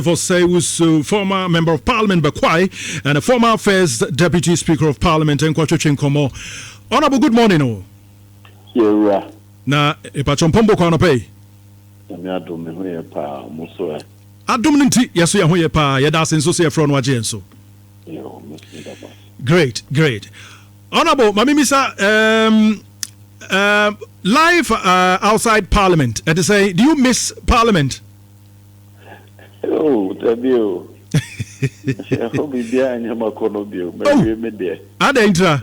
For Sewusu, former member of parliament Bakwai and a former first deputy speaker of parliament Nkwacho Nkomo. Honorable, good morning. Oh. Yeah. Na ipachompo kwa pay. Na adom ho ye pa muso. Adom nti yeso ye ho ye pa ye da senso se front waje enso. Great. Honorable, Mamimisa, live outside parliament. And to say, do you miss parliament? Oh, Tabio. I hope you be in your Maconobio. Maybe Adentra.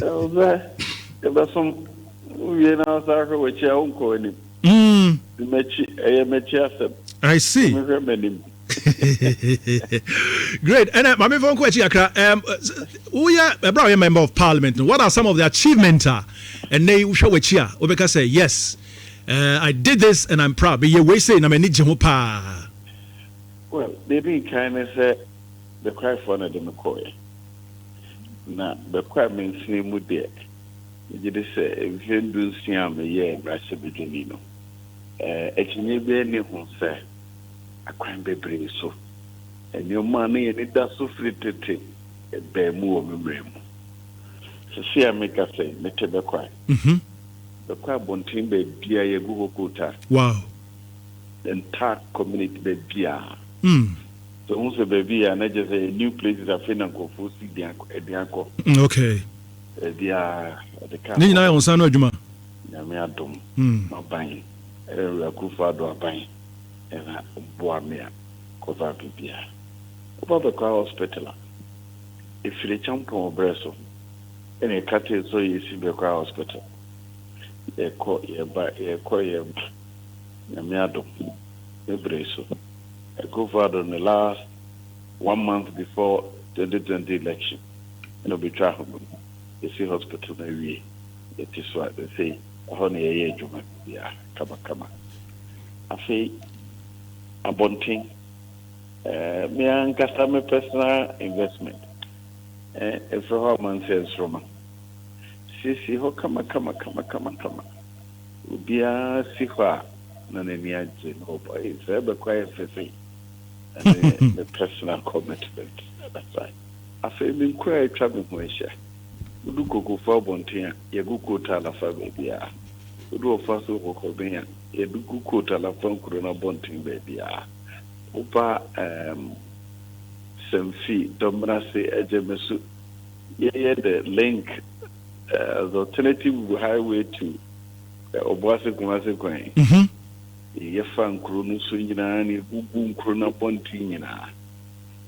Oh, there some we now start with your own coin. I see. Great. And Mami phone question we are a member of parliament. What are some of the achievements and they show which here Obeka say yes, I did this and I'm proud. But you we say na me ni pa. Well, they didn't kind of say the cry for the McCoy. Now, the cry means name would be. You just say, if you do see I'm a year, Brass Bedinino. Actually, be anyone say, I can't be brave so. And your money and it does so free to take a bear more memory. So, see, I make a say, let the cry. The cry bonting be beer, a Google quota. Wow. The entire community be beer. So once a baby and I just a new places are finna go for see the uncle. Okay. They are the car. Nina on San Juma. Yamiadum. Not buying. A Kufado are buying. And a Boamia. Cover Bibia. About the car hospital. If you jump on Bresso, and a cat is so you see the car hospital. A call ye by a coy Yamiadum. A Bresso. I go forward on the last 1 month before 2020 election. And I'll be traveling. You see hospital maybe. It is what they say. Honey, yeah, come. I say, abonting. Me and customer personal investment. If a man says Roman. See, how come. Be a sifa. None of the no boy. It's ever quiet for say. The personal commitment. That's right. I feel me quite traveling when she. We do go for Bontia, you go to la baby. We do a fast over Corbina, you do go to la phone Corona Bonting baby. Opa, some fee, Dombrasi, Ejemesu. Yeah, the link, the alternative highway to Obuasi Kumasi. Yefan Krunu Sunjinani, Ubum Kruna Pontina.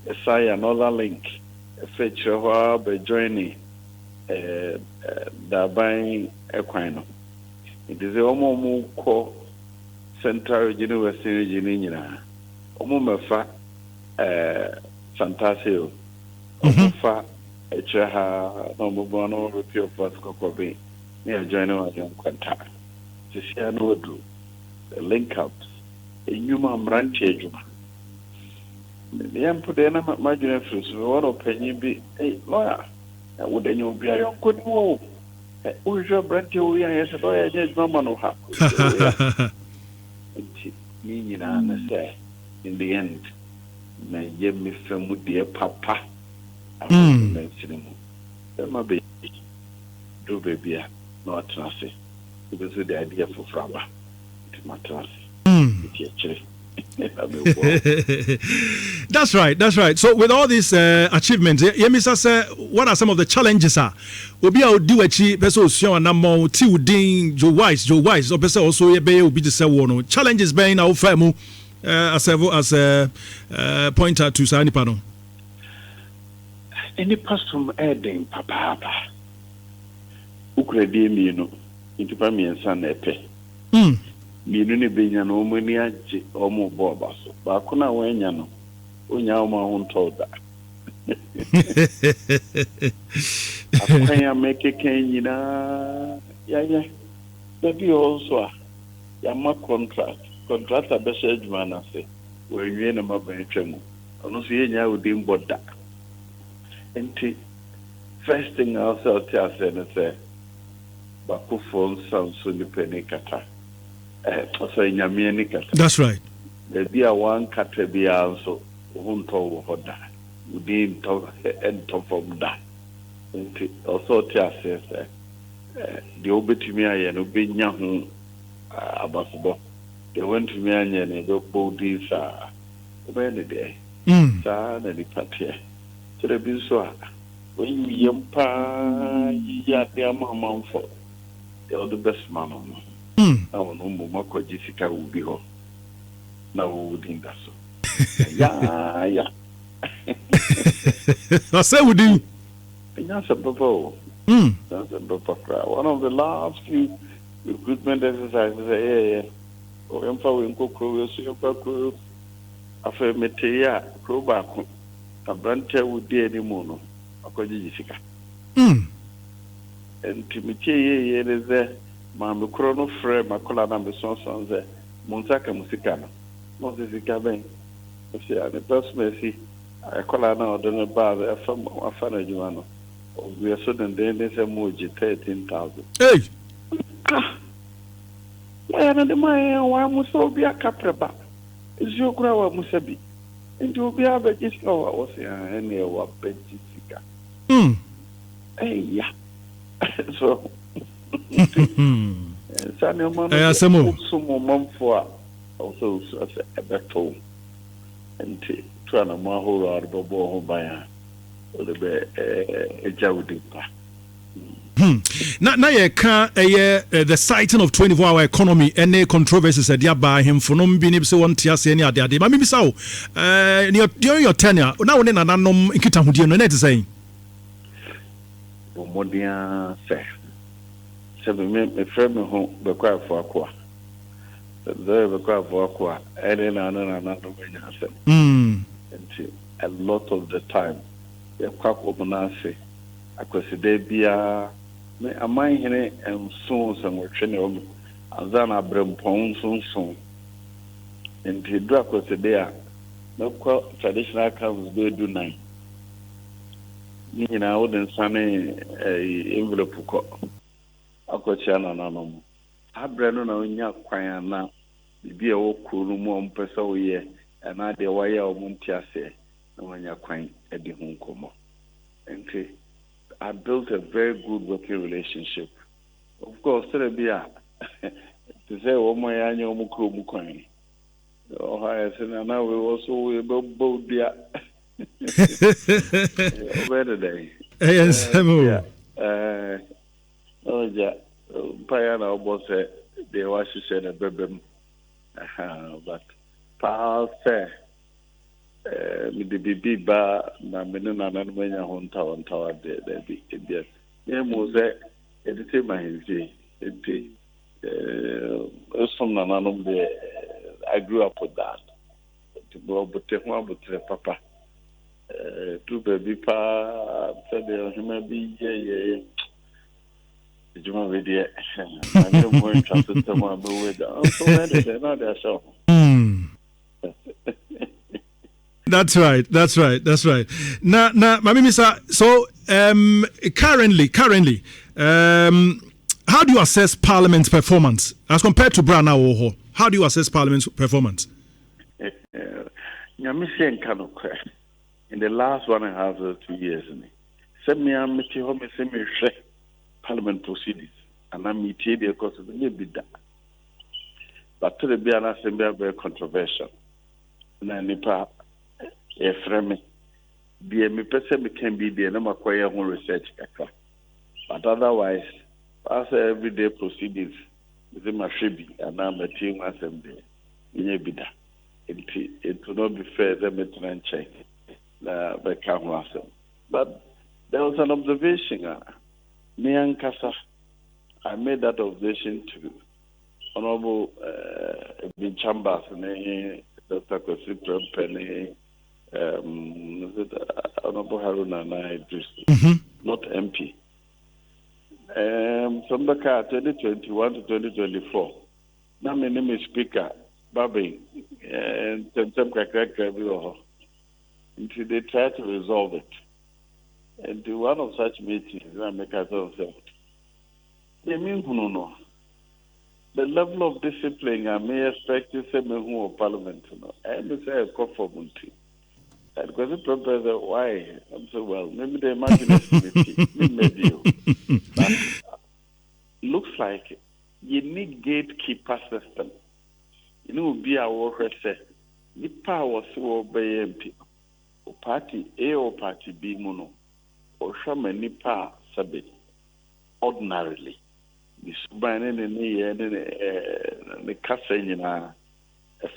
Esai another link, a feature by joining Dabai Equino. It is a Omo Co Central University Genina. Omomefa Fantasio. Omofa Echaha, Nomobono, Repeal Pasco Cobe, near joining a young Quanta. Sisiano do. Link out a human branch agent. The Ampudena margin first, one opinion be a lawyer. And would then you'll be a young good move. Who's your branch? We are a lawyer, just no man will have. Meaning, I understand. In the end, may give me film with dear papa. I'm mentioning them. My baby, do baby, not trusty. Because with the idea for Fraba. That's right. So with all these achievements, what are some of the challenges? Will be our do achieve also number two ding Joe Wise or also will be the same challenges being our family as a pointer to Sani Pardon. Any person adding papa Ukraine, you know, into Pami and San Epe. Minuni benya no mani age omo boba so ba kuna wenya no onya o ma ho ntoda akanya make kenyina ya baby also ya ma contract abese adwuma na se we wie na maban twemu ono so yenya odi mboda enti first thing also tell say ba ku phone sound so ni penikata That's right. Maybe a one category also won't talk about that. We didn't talk and talk from that. Also, says the Obetimia and Obinya Abasabo. They went to me and they both these any day. Son and the party. So they be so when you yampa ya mamma for the other best man. Now, no more Jessica will be home. Now, we wouldn't that so. Yeah. I say with you. That's a bubble. That's a bubble. One of the last few recruitment exercises, or empower in Coco, so after Metea, Crobaco, a branch would be any mono, according to Jessica. And Timothy is there, Mamma Chrono Frame, Macola number sons there, Montaka Musicana, Moses Cabin. The first mercy, I call her now, don't know from a fan Juano. We are certain they say more 13,000. Hey! Why not the Maya? Why must all be a capraba? Is your grower Musabi? And you will be a vegetable. I was any of what Benjica. Hey, yeah. So, Sanyaman, some month for also a battle. And trying to maho out of a ball by a jawdipa. Now you can the sighting of 24-hour economy any controversies said by him for no being so one tias any other day. Maybe so during your tenure now when an unknown Kita Hudio no net saying Modia say me friend home be quiet for aqua. There be quiet for aqua and another way a lot of the time you quack openase akweside bia me amai hene enso sanwotwe ne omu azana brempon sonson enti do akweside a no traditional comes do 9 ni na wo den sane envelope ko akwachi anananom abre no na onya kwan na bibia wo kuru mu ompesa wo ye na de wa ya omuntiase na onya kwan edi hu nkomo enti I built a very good working relationship. Of course, there be a to say, "Oh my, I know Mukro Mukani." Oh, I said, and now we also both be a better day. Yes, oh, yeah, Payana was they was she said a baby, but Paul said. Me the baby ba na me no na menya honta de bi ebia me mo ze edite ma hinzi enti some na nanom de I grew up with that to go but papa to baby pa said the human be ye juma we de I don't want to trust someone with so they not there so That's right. Now, Mami Misa, so currently, how do you assess Parliament's performance as compared to Brana Oho? How do you assess Parliament's performance? In the last 1.5 or 2 years, Parliament proceedings, and I'm meeting because of the bidda. But to the Biana Assembly, very controversial. Nipa. Frame the me person can be there no acquire home research but otherwise as everyday proceedings within my shibi and I'm a team assembly in a bida it will not be fair them to check the camera but there was an observation me and Kasa I made that observation to Honorable Bin Chambers and Dr. Kwesi Penny Honorable Haruna Idris, not MP. From the car 2021 to 2024, now my name is Speaker Babi and Temtem Kakrak until they try to resolve it. And to one of such meetings, I make a thought, they mean no. the level of discipline I may expect to say me who parliament, and say a call for Munti. Because the professor, why? I'm so well. Maybe the imagination maybe. But looks like you need gatekeeper system. You know, be our say. The power so obey MP. O party A or party B mono. Or shaman nipa sabi. Ordinarily. The subane the castle in a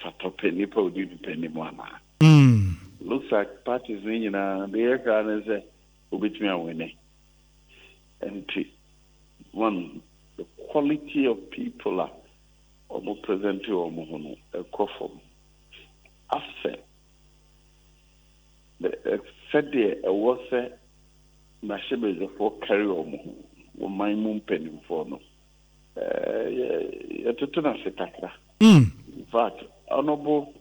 fatope nipa would depend on. Looks like parties in the air garden say, which me winning. And one, the quality of people are almost present to Omohono, a coffin. After the said there was a machine for carry Omoho, or my moon penny for no. In fact, Honorable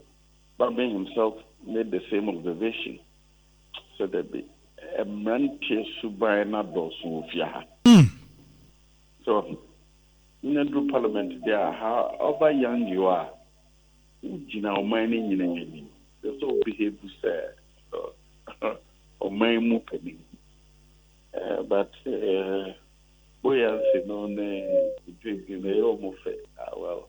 Bambi himself made the same observation. So that the Mantia Subaina Dosufia. So, in the parliament, there, however young you are, you know, mining in any. There's all behave to say, or my moving. But, boy, I say, no, drinking the almost well.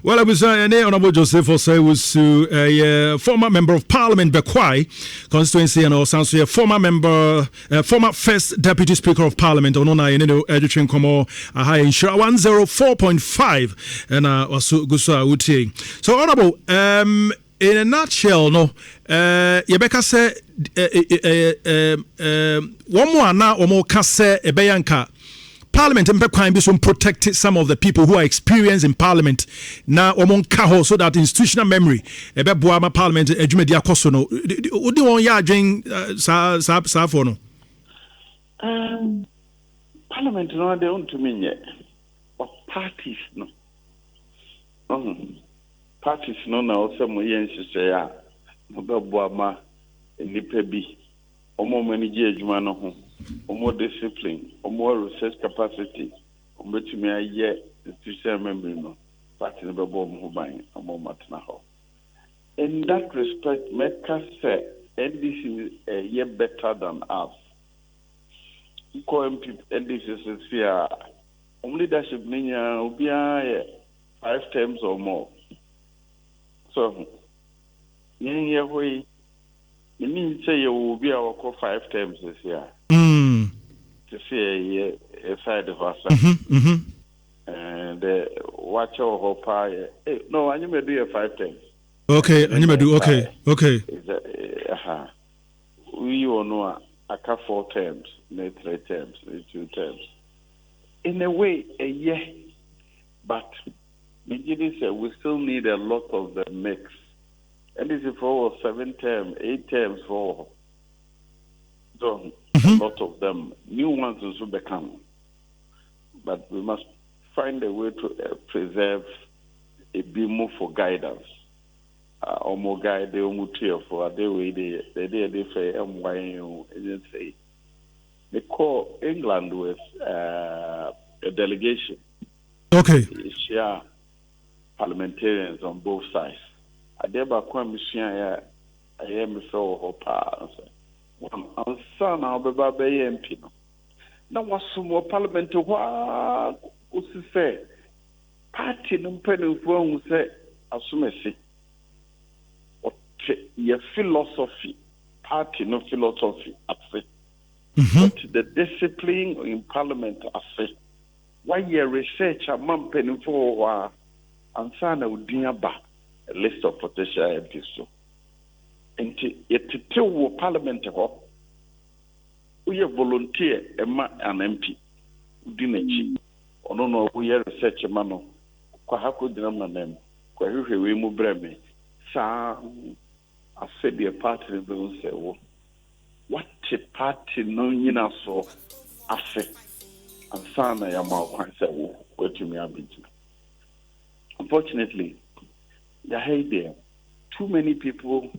Well, I was Honorable Joseph Osei was a former member of Parliament, Bekwai constituency, and also a former member, former first Deputy Speaker of Parliament. Onona Education Komo Ahai Insura 104.5, and also Gusua Uti. So, Honorable, in a nutshell, no, Yebeka say, one more now or more kase ebeyanka. Parliament and Pepkine be some protect some of the people who are experienced in Parliament now among Kaho so that institutional memory ebe buama Parliament ejumedi akoso no. Odi won ya adwen sa for no. Parliament no they want to mean yet. But parties no. Parties no na also mo yen sise ya. Mo be buama nipa bi. Omo manage adwuma no ho. More discipline, or more research capacity, or better me a year institutional memory no, party never bomb who buying a more matnaho. In that respect, Mecca said, NDC is a year better than us. NDC is here. Leadership ninya will be 5 terms or more. So, you mean say you will be our 5 terms this year. To see a side of us. And watch our whole pie. No, I may do a 5 times. Okay, and you may do okay. We all know I cut 4 terms, 3 terms, 2 terms. In a way, a year, but we still need a lot of the mix. And this is for 7 terms, 8 terms for. So, a lot of them, new ones also become. But we must find a way to preserve a bit more for guidance. Or more guide the Omutia for a day way they say MYU say. They call England with a delegation. Okay. Share parliamentarians on both sides. I never come I am so one son of a baby MP. Now, was some more parliament to what was to say? Party no penny who say, assume your philosophy, party no philosophy, at but the discipline in parliament, I say, why your research a man penny for and son of Diaba, a list of potential MPs. And it tell parliament we are volunteer an MP Dinachi or no we are research a man Quahako drama name Quahu we move breme sa I said the party don't say what a party no yina so I say and sana yama say what to me abiti. Unfortunately, there too many people.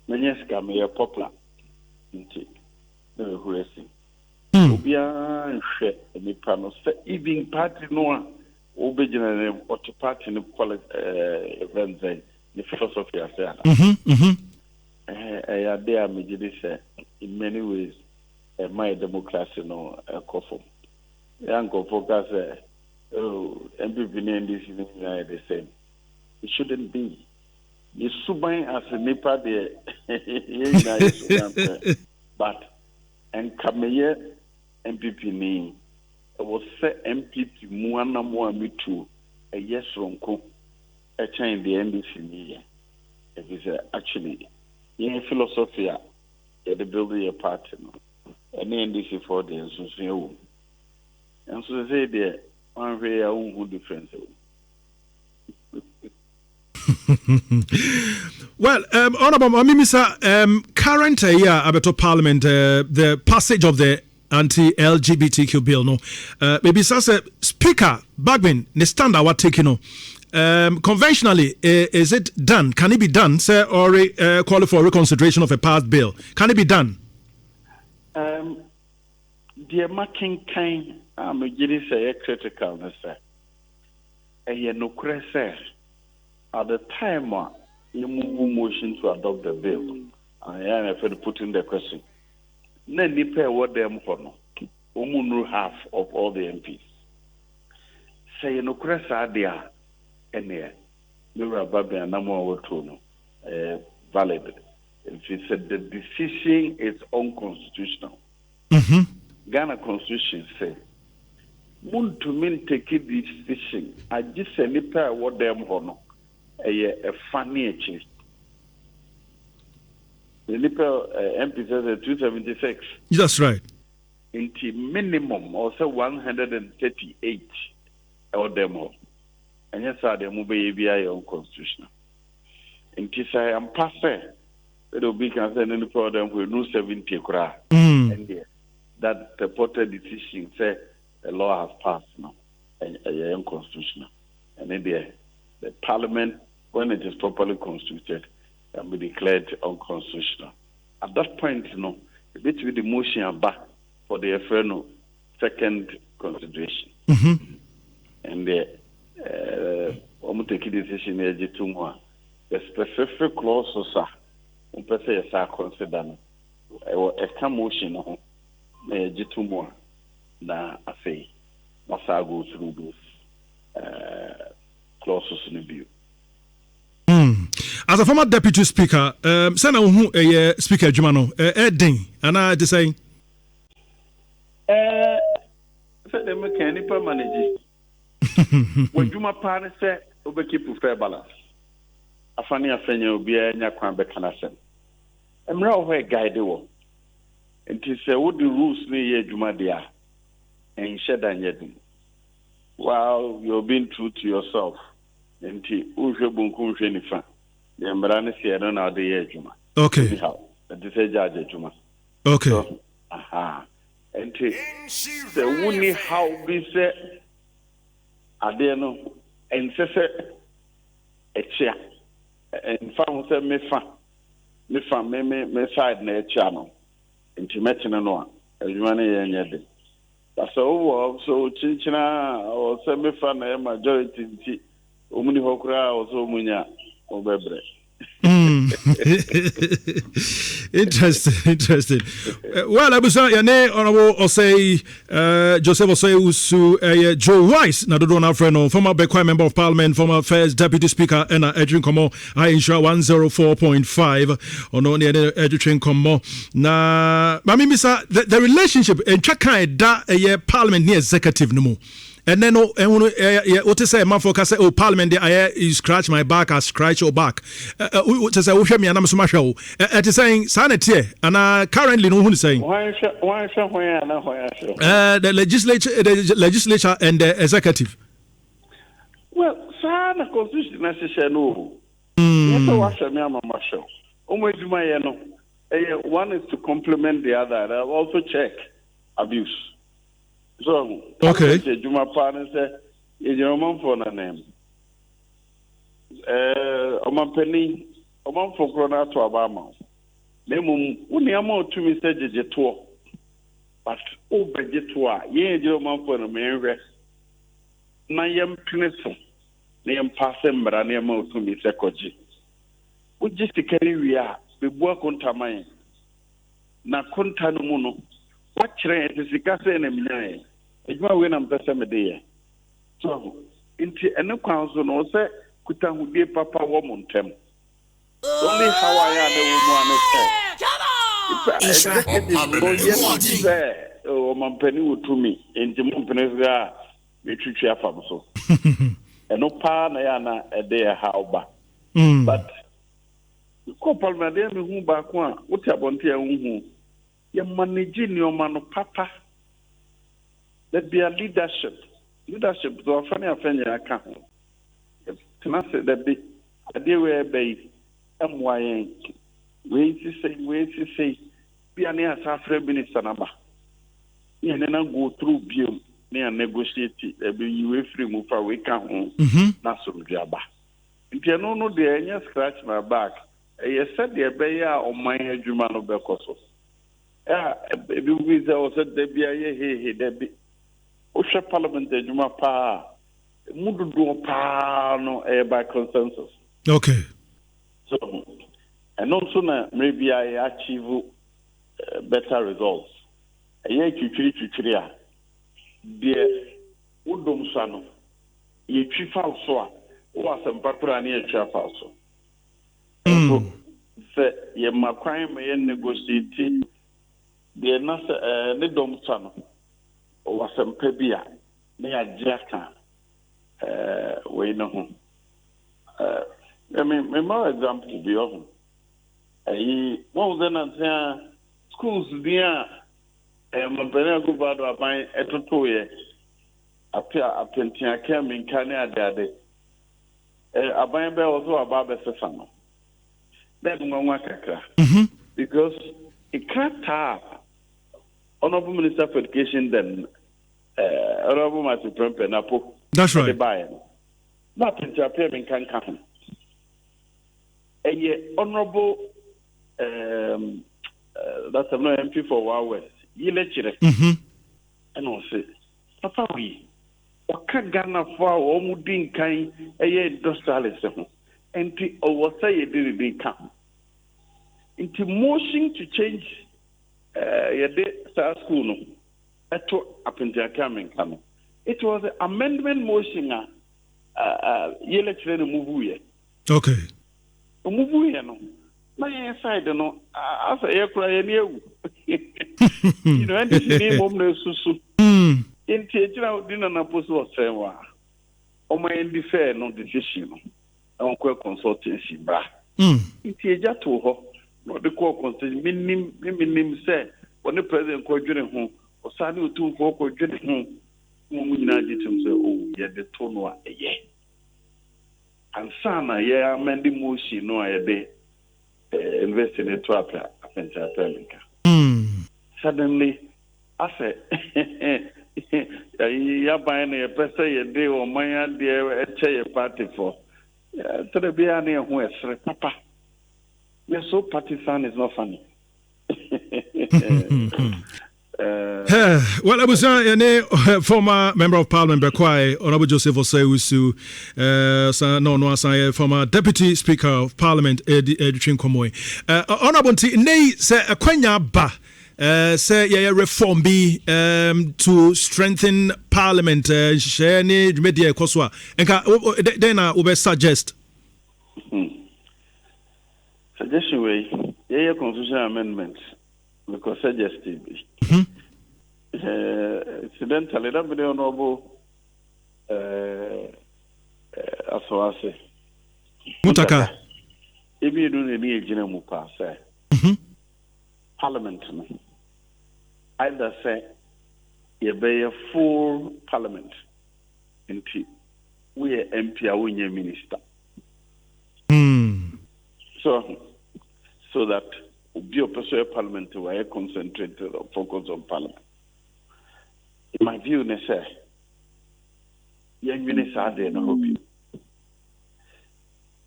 Many scam are popular. nti na ehuru esi obia nhwe nipa no se even party no a obegina ne ot party no event the philosophy as ya dey am say in many ways my democracy no kofo young focus MPP and this is the same. It shouldn't be. The subai as a nipa there, but and come here MPP name. I was say MPP muana mua me too. A yes ronko. A change the NDC media. It is actually in philosophy. The building a party. And the NDC for the and so they say there. One way I won't difference. Well, Honorable Mamimisa, current year Abeto Parliament, the passage of the anti-LGBTQ bill, no, maybe as a speaker, Bagbin, the standard what taking no. Conventionally, is it done? Can it be done, sir, or call for reconsideration of a passed bill? Can it be done? Dear Makin Kane. I'm a critical, sir. And no say at the time you move motion to adopt the bill. I am afraid to put in the question. Then you pay what them for no. Half of all the MPs. Say no cressa there and there. You are baby and no more to valid. If you said the decision is unconstitutional. Ghana Constitution says to mean take this decision. I just say nipa what them hono. A funny change. The nipa MP says 276. That's right. Into minimum also 138 or them all. And yes, I them will be unconstitutional. Into say I'm passe. It'll be concerned any problem with no 70 kra. And that purported decision say a law has passed now, and unconstitutional. And then the parliament, when it is properly constituted, can be declared unconstitutional. At that point, it will be the motion back for the referendum second consideration. And the decision the specific clauses are considered. A motion na I must go through those clauses in the view. As a former deputy speaker, Sana who speaker Jumano, Edding, and I just saying. Said the mechanical manager. When Juma Pan said, "Over keep fair balance." A funny affair will be a Yakwan Becanasem. I'm now where guide the war. And to say, what the rules near Juma dia and shed and yet. While you're being true to yourself, and to Usha Bunkum Shenifa, the Embranes, I don't know the year Juma. Okay. Anyhow, and to say Judge Juma. Okay. So, and to the only how we say, I don't know, and say a chair. And found say me side near channel. Into Metinanoa, as you money. That's all. So Chinchina or semi fan majority Omni Hokra or so Munya or Bebre. Interesting. Well, I was saying, Honorable Osei, Joseph Osei Usu, Joe Wise, now don't have friend, former Bequia Member of Parliament, former First Deputy Speaker, and Edwin Komo, I insure 104.5, or no near Edwin Komo. Now, Mami Misa, the relationship in Chaka, that a Parliament near executive no more. And then, what to say, man, for say, oh, Parliament, you scratch my back, I scratch your back. What to say, oh, me and I'm so much. It is saying, sanity, and currently, no one is saying. The legislature and the executive. Well, Sana Constitution, necessary, no. One is to complement the other, also check abuse. So, okay. Juma Pan said, "Is your mom for a name?" Oman Penny, Oman for Corona to Obama. Nemum uniamo to me said to but oh to ye do man for me rest. Na yam pineso na yam passe mbra na yam to me sekoji. Uji sikari wia be bua konta man na konta no mu no wakire sika se na minyae ejuma we na mpesa me de so inti ene kwan so no se kuta hudie papa wo montem only how I am o mampani utumi enti mampani ga metwitwi afam so eno pa na ya na ede how ba but ko palmade me hu ba ko a wote abonte ya hu ye manage ni o mano papa that be a leadership so afani afanya aka ho tena se that be ade we be amwaye we say bi ane asafre minister naba ye na go through biom na negotiate be you free move for we ka ho na so duaba ntia no de enya scratch my back ye said de be ya o man adwuma no be koso be we say o said de bia ye de be o hwe parliament adwuma pa mududu pa no by consensus. Okay. So and also na maybe I achieve better results. Ye twitwiri a de udom sano ye twifa so a o asempapra na ye twifa so. So se ye makwan me ye negotiate de na se ne dom sano o asempa bia na ya jaka we no ho me more example bi of one then and schools dia mabena go bad aban etoto ye apia apentia kemin kan ade aban be also aba be sefa no then nwa kakra because it can't have Honorable Minister for Education then Honorable Matthew Prempeh Napo. That's right. Not in Japan can come. A honorable that's a no MP for our West. You lecture and also Papa we Waka Ghana for Omudin kind a year industrialism and or say it didn't come into motion to change your school no up in coming. It was an amendment motion you lecture the movie. Okay. Movie no my side no as a cry you know and this name of no susu in theater dinner na post was saying wa o my end fair no decision on consultancy bra in theater to ho no the call consultancy minim say when the president ko dwene ho o sane otu ko dwene ho mo nyina ditum say oh ye de to no a ye and sana ye amending motion no a de invest in a trap suddenly I said ya buying a person ye day or my dear a chair party for to the be an who is papa. You're so partisan is not funny. Well, I was a former member of Parliament, Bekwai, Honorable Joseph Osei-Usu, former Deputy Speaker of Parliament, Edwin Komoy. Honorable Nay say a Kwenya ba say yeah reform be to strengthen Parliament. Share ni media koswa. Enka then we suggest. Suggestion way yeah constitutional amendments. Because suggestive. Incidentally, that be the honorable Aswase. Mutaka. If you do any general mupa, say Parliament, either say you be a full Parliament, until we are MP or we are minister. So that be a person Parliament who are concentrated or focus on Parliament. In my view, ne say, young minister are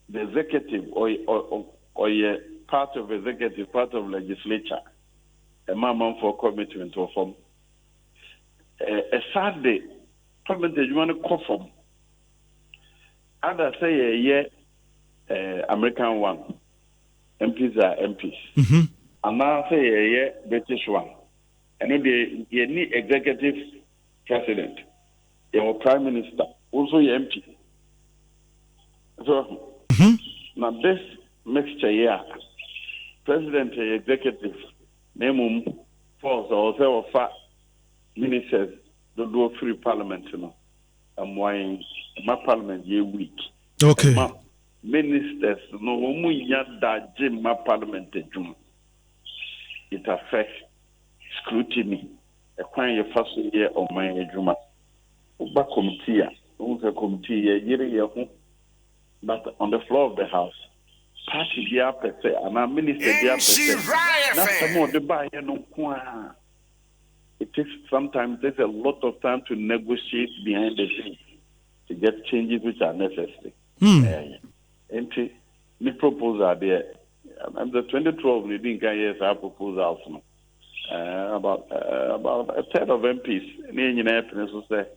the executive or part of executive, part of legislature, a man for commitment to form. A Saturday, parliament you want to call from. Other say a year, American one, MPs are MPs. And now say a year, British one. And then you need executive president, your prime minister, also your MP. So now this mixture here, president, executive, name force or fat ministers don't do free parliament, you know. I'm why my parliament year week. Okay. Ministers no that gym my parliament it affects scrutiny. A kind of first year of my juma. Back committee, but on the floor of the house, party the per se, and our minister the per se. That's more the buy no. It takes a lot of time to negotiate behind the scenes to get changes which are necessary. And the proposal there, and the 2012 we didn't get yes our proposals about a third of MPs. Near happiness was there.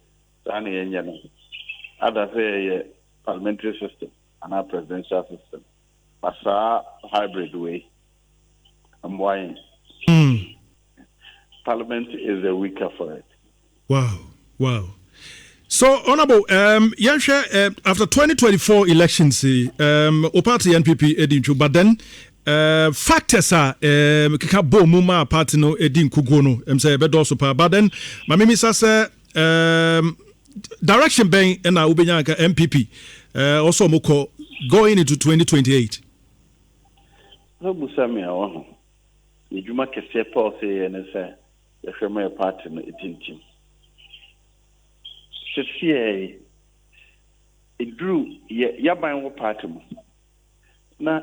Others say parliamentary system and our presidential system. But hybrid way. I'm why. Parliament is a weaker for it. Wow. So, Honorable, after 2024 elections, party NPP edinchu, but then factors are kikabo muma party no edin kugono say bedoso pa, but then my mimi say direction ben na ubenyanka MPP also moko going into 2028. No busami awo. Ejuma kese Paul say and say the party no etintim. Sisi it grew yaban wo party mo. Na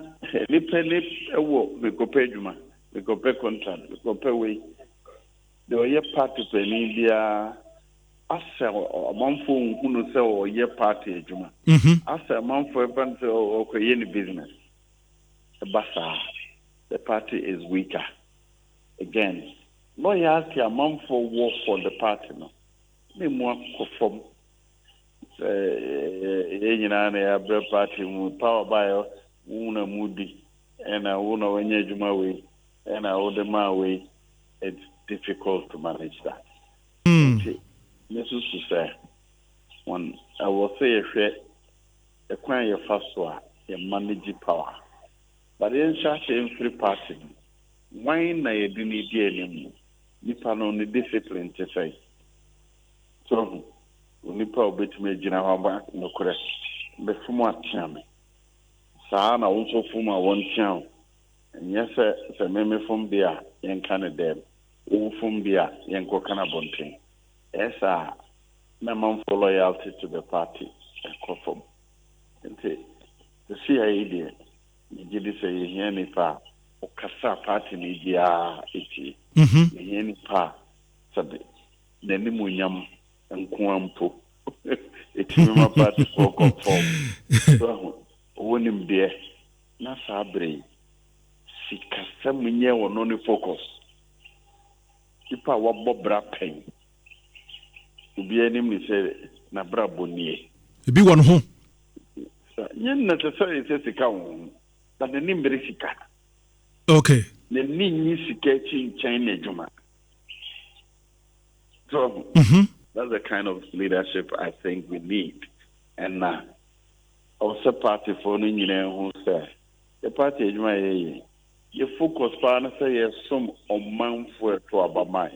ni pele ewo we go pay juma, we go pay contract, we go pay way. The year party peni dia asa amanfo hunu se o year party juma. Asa amanfo even se o koye ni business. Basa the party is weaker. Again, loyalty among for work for the party no. Me more perform. Party power by una moody and a una wenye juma way and a odema way. It's difficult to manage that. This is to say, one I will say a quite a fast one, a manage power. But in such a free party. Why na you do need any nipa no ni discipline to say so nipa obetime gina haba no correct be fumu atiame saa na wonso fumu a won tian yes se meme fum bia yen kan dem wo fum bia yen ko kana bonten esa na man for loyalty to the party ko fum ente the CID ni gidi say here nipa okasa party ni dia eti yeni pa sabe nani munyam nkoampo eti ma party for conform so wonim de na sabre sikasa munye wono ni focus ipa wabo bra pen obi anim ni se na bra bonie ebi won ho yen na se se sika won but the nim bere sika. Okay. The need sketching China Juma. So that's the kind of leadership I think we need. And also party for who say the party Juma you focus on say some man for to Obama.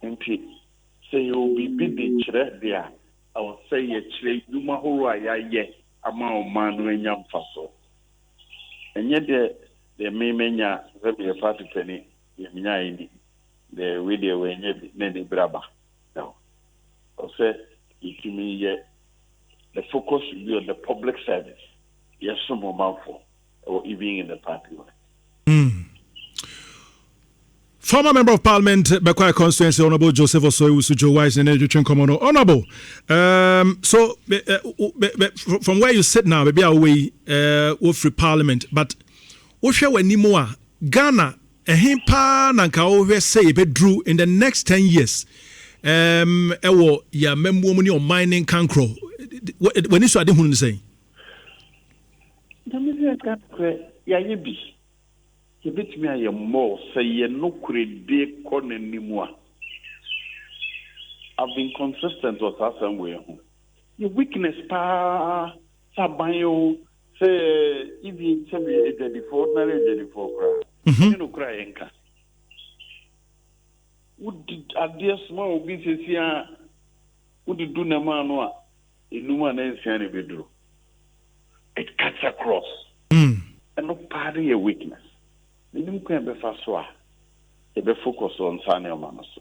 And say you will be busy there. I will say you mahura amount man when young faso. And yet the menya the party penny the video when you braba. No. I'll say it to me the focus should be on the public service. Yes, some amount for or even in the party. Former Member of Parliament, Bekwai Constituency, Honorable Joseph Osoiwusu Joe Wise, and Education Commoner. Honorable, so from where you sit now, maybe away with free Parliament, but wohwɛ w'animu a Ghana ɛhen paa na nka wohwɛ sɛ yɛbɛduru in the next 10 years ɛwɔ yɛ mamuom ne mining cancro w'ani so ade hunu ne sɛn yɛayɛ bi yɛbɛtumi ayɛ mmɔɔ sɛ yɛnokorɛdie kɔ n'anim a I've been consistent with that same way. Your weakness pa sabayo say even tell me a day before cry. You know cry enka. Would idea small business here would do na man no bedroom. It cuts across. And no party a weakness. The new can be fast so be focus on Sunny Manos.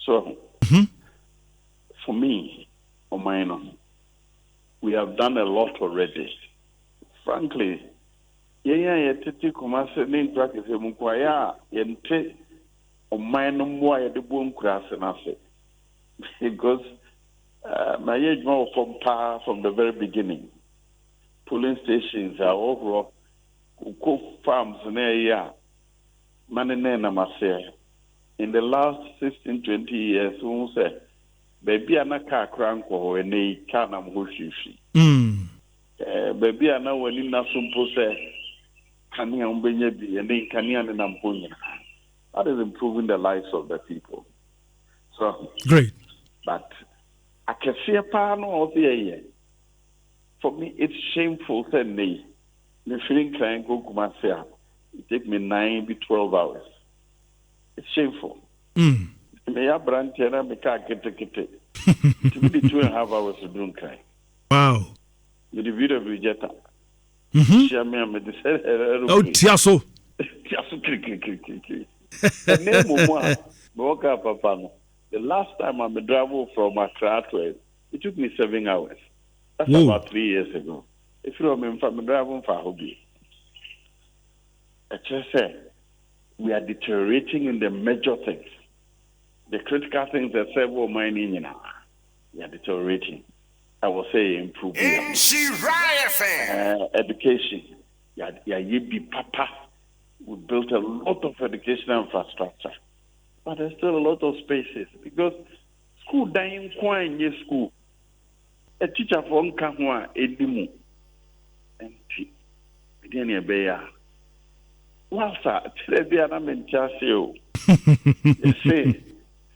So for me, on my own, we have done a lot already. Frankly, tete kumase ne practice munkwaya yente on my own more the boom crass and ase because my age more from the very beginning. Polling stations are overall cook farms in area manene mase. In the last 16-20 years, we say baby anaka kranko ene kana mhoshishi baby ana wani na sumpo se kania umbenye bi ene kania ne na mponya. That is improving the lives of the people. So great, but I can see a pan of the year. For me it's shameful say me feeling crying go kumase it take me 9 to 12 hours. It's shameful. Me ya branch na me ka kete. To be 2.5 hours to do cry. Wow. With the video of Vegeta. Share me me say oh tiaso. Tiaso kri. And name mo Boka papa no. The last time I traveled from Accra to it took me 7 hours. That's about 3 years ago. If you remember from driving for hobby. I just say we are deteriorating in the major things. The critical things that several mining in we are deteriorating. I will say improving. Education. Papa. We built a lot of educational infrastructure. But there's still a lot of spaces because school dying quite in school. A teacher from Kahua Edimu. And Medina Beya. Well, sir, today they are in Chasio. You say,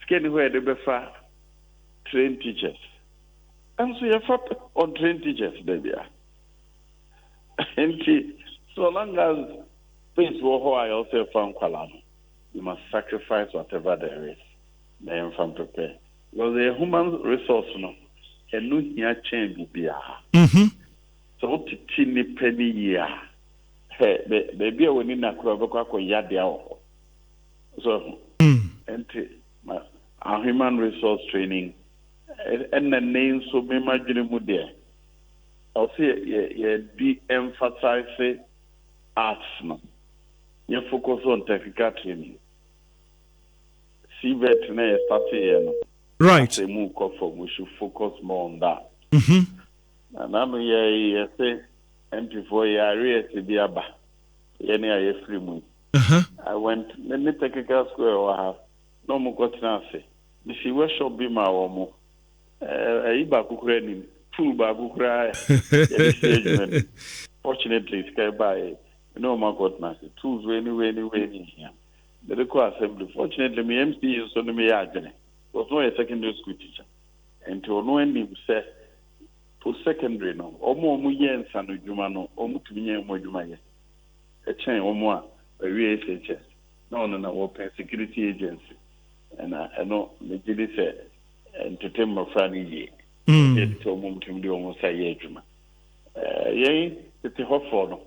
skin where the befa train teachers. And so you're on train teachers, baby. And so long as things were I also found Kalano, you must sacrifice whatever there is. Then from prepare. Because the human resource, no, and no here change be. So what teeny penny year. Hey, baby, when in a crowd, so and our human resource training and the names so me imagine mu there. I'll say de-emphasize arts no. You focus on technical training. CVET na start here no. Right. Say move we should focus more on that. And I'm say MP4 area to be aba. Any free moon. I went many technical school I have no more got say. The see where shall be my omo. Iba kukura full ba kukura. Fortunately, sky by no more got nothing. Tools anyway here. The record assembly. Fortunately, me MC is on me agony. Was no a secondary school teacher. And to no end him say for secondary no. Omo mu yen sanu juma no. Omu tumiye mo juma ye. A chain omo a SHS. No open security agency. And I know the JD said entertainment Friday ye. It to omo tumdi omo say ye juma. Ye it's hot for no.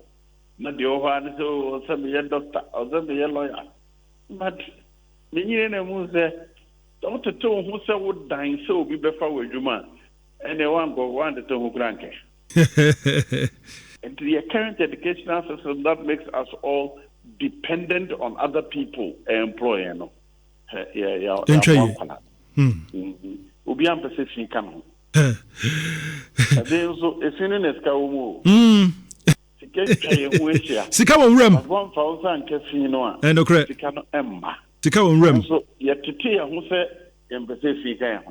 Not the over so some ye doctor or some ye lawyer. But me ni na mu say don't to who say would dying so be before we juma. And the one go one to who crank. And the current educational system that makes us all dependent on other people employer no. Ubi am perception come. And then so if you know ska umu. Sika won rem. One thousand casino. And okay. Sika no emma. Sika won rem. So yet to tea who say emphasis sika.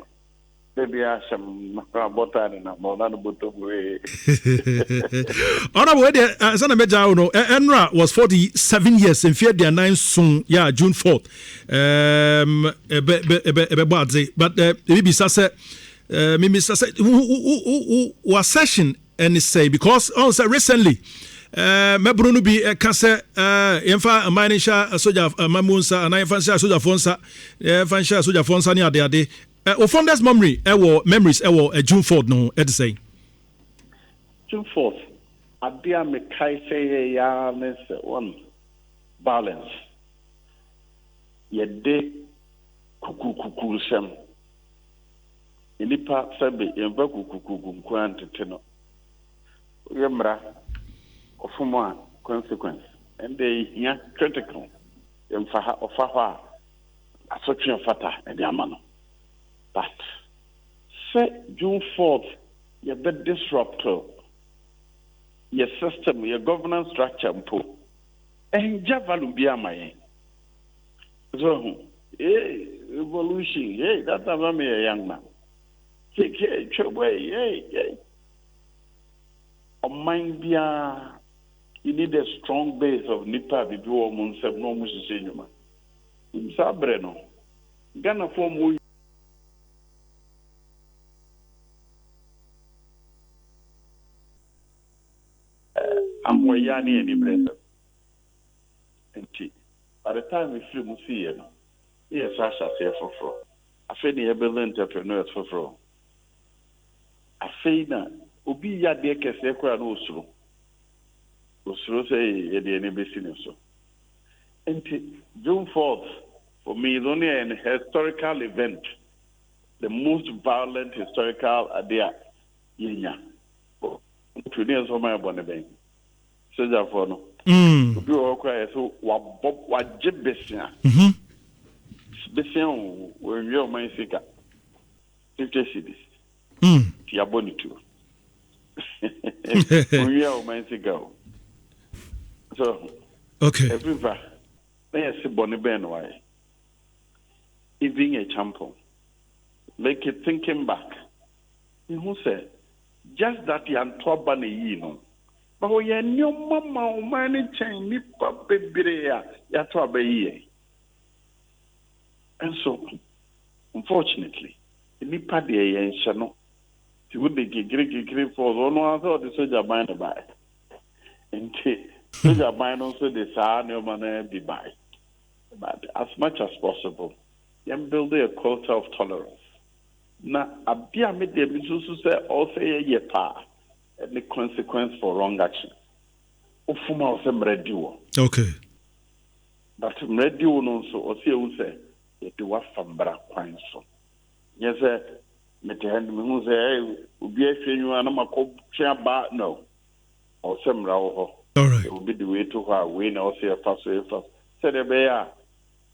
Baby Asham Botan and Monan Butu. Honorable Sana Meja Enra was 47 years in Fear their 9 soon, yeah, June 4th. But maybe Sasa who was session and say because also recently Mebruno be a cancer, Enfa Manisha, Soja Mamunsa, and I fancy Soja Fonsa, Fansha Soja Fonsa near the day. Founders memory, memories, June 4th, no, at the same. June 4th, Adia Mekai say, ya, one balance. Ye de kuku sem. Inipa sabe, yemba kuku quantitino. Yemra, of more consequence, and they ya critical. Yemfaha of Faha, a such a fata, and Yamano. But say June 4th, you bet disrupt your system, your governance structure, and Javalu be my so, evolution, that's a young man. Take away, on mind, you need a strong base of Nipa before Monsef no Musinuma. In Sabreno, Ghana form. I'm Wayani and Ibrahim. By the time we flew Musia, yes, I shall say for fraud. I feel the able entrepreneurs for fraud. I say that Ubi Yadeka Sekra no slow. Oslo say, any business. And June 4th, for me, is only an historical event, the most violent historical idea. Yenya. Today is for my bonnet. Soja for no. Obi o kwa so wa jebesia. Besia o we o man sika. 50 cedis. Ti aboni tu. We o man sika. So okay. Everywhere. Let's see bonnet ben why. Even a champion. Make it thinking back. Who said just that Yantoba ne no. But we are new mama money chain nipa bebrea Yatoba ye. And so unfortunately, nipa de yen shano. He would be gig for no other the soldier bind by. And soldier bind also the sa no man be by. But as much as possible, you build a culture of tolerance. Na abia me de bisusu say also ye pa and the consequence for wrong action. Ufuma ose mredi wo. Okay. But mredi wo no so ose e say e de wa fambra kwan so. Yes me te hand me hu say obi afenyu ana makotwa ba no. Ose mra wo ho. All right. It will be the way to her we na ose e fa so e fa. Say de be ya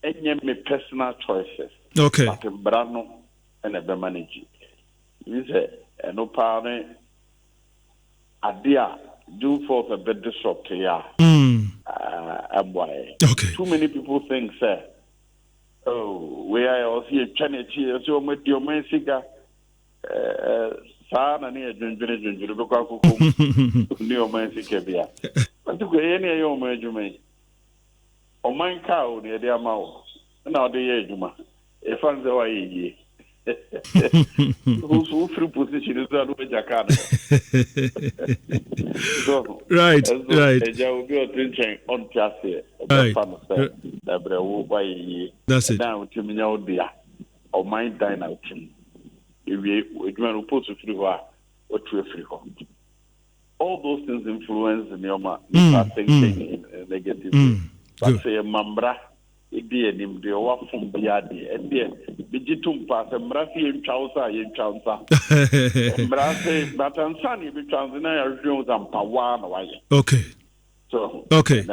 enye me personal choices. Okay. But mra no and a manage. You say, no party idea, June 4th a bit disrupt here. Okay. Too many people think, sir, oh, where I was here, Chanity, so much your man cigar, Sana near Junjun, because Neo Man Sicabia. But to go any of your man, or mine cow near their mouth. Now the Yajuma, if I'm the way. Who's free position is that with Jakarta? Right. There will be a drinking on Chassis. That's it. Now, to me, out there, or my dine out. If we put to free or to a free home. All those things influence in your thinking negative. But say a mambra. Idi enim de wa fun biade e de bijitum pa se mrafi en twausa mrafi batansa ni bi twansa na ya rwon zampa wa na wa ye okay so okay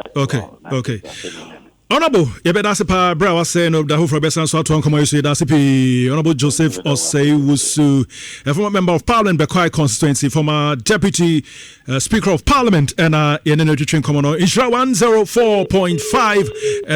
Honorable, Yabedasipa Brawasen of the Hofra Bessan Swatwan Commerce, Dasipi, Honorable Joseph Osei-Wusu, a former member of Parliament, Bekwai constituency, former Deputy Speaker of Parliament, and in Energy Train Commoner, Insura 104.5. And